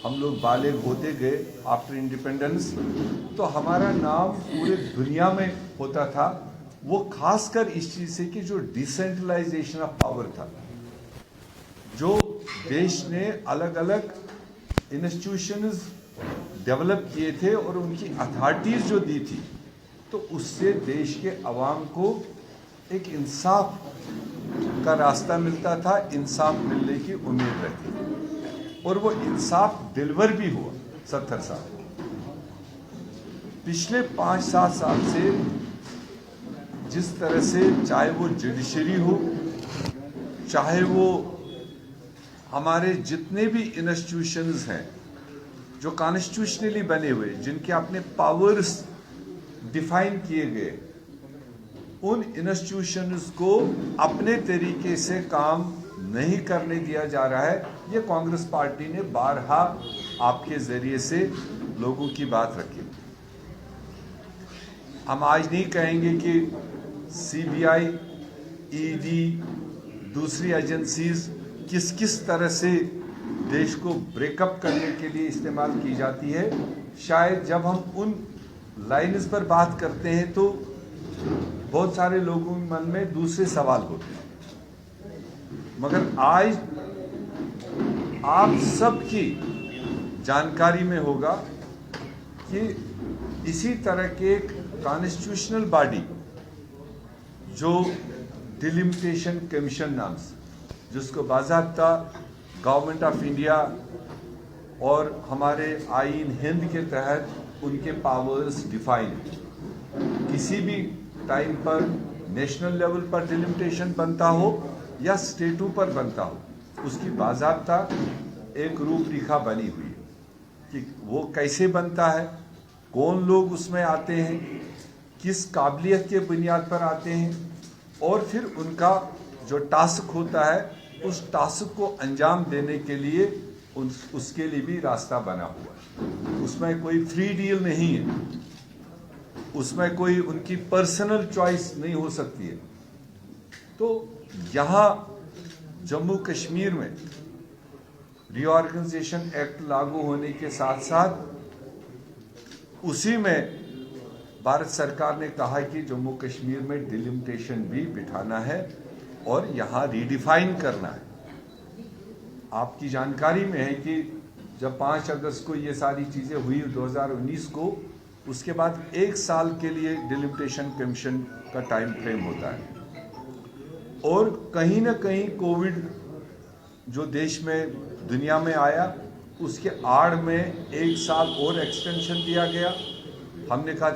हम लोग बालिग होते गए आफ्टर इंडिपेंडेंस, तो हमारा नाम पूरे दुनिया में होता था। वो खासकर इस चीज़ से कि जो डिसेंट्रलाइजेशन ऑफ पावर था, जो देश ने अलग अलग इंस्टीट्यूशंस डेवलप किए थे और उनकी अथॉरिटीज़ जो दी थी, तो उससे देश के अवाम को एक इंसाफ का रास्ता मिलता था, इंसाफ मिलने की उम्मीद रहती थी और वो इंसाफ डिलीवर भी हुआ 70 साल। पिछले 5-7 साल से जिस तरह से, चाहे वो जुडिशरी हो, चाहे वो हमारे जितने भी इंस्टीट्यूशंस हैं जो कॉन्स्टिट्यूशनली बने हुए, जिनके अपने पावर्स डिफाइन किए गए, उन इंस्टीट्यूशंस को अपने तरीके से काम नहीं करने दिया जा रहा है। ये कांग्रेस पार्टी ने बारहा आपके जरिए से लोगों की बात रखी। हम आज नहीं कहेंगे कि सीबीआई, ईडी, दूसरी एजेंसीज किस किस तरह से देश को ब्रेकअप करने के लिए इस्तेमाल की जाती है। शायद जब हम उन लाइन्स पर बात करते हैं तो बहुत सारे लोगों के मन में दूसरे सवाल होते हैं, मगर आज आप सबकी जानकारी में होगा कि इसी तरह के एक कॉन्स्टिट्यूशनल बॉडी जो डिलिमिटेशन कमीशन नाम से, जिसको बाज़ाब्ता गवर्नमेंट ऑफ इंडिया और हमारे आईन हिंद के तहत उनके पावर्स डिफाइन, किसी भी टाइम पर नेशनल लेवल पर डिलिमिटेशन बनता हो या स्टेटों पर बनता हो, उसकी बाज़ाब्ता एक रूपरेखा बनी हुई है कि वो कैसे बनता है, कौन लोग उसमें आते हैं, किस काबिलियत के बुनियाद पर आते हैं, और फिर उनका जो टास्क होता है उस टास्क को अंजाम देने के लिए उसके लिए भी रास्ता बना हुआ है। उसमें कोई फ्री डील नहीं है, उसमें कोई उनकी पर्सनल चॉइस नहीं हो सकती है। तो यहाँ जम्मू कश्मीर में रीऑर्गेनाइजेशन एक्ट लागू होने के साथ साथ उसी में भारत सरकार ने कहा कि जम्मू कश्मीर में डिलिमिटेशन भी बिठाना है और यहाँ रीडिफाइन करना है। आपकी जानकारी में है कि जब 5 अगस्त को ये सारी चीज़ें हुई 2019 को, उसके बाद 1 साल के लिए डिलिमिटेशन कमीशन का टाइम फ्रेम होता है, और कहीं ना कहीं कोविड जो देश में दुनिया में आया, उसके आड़ में 1 साल और एक्सटेंशन दिया गया। हमने कहा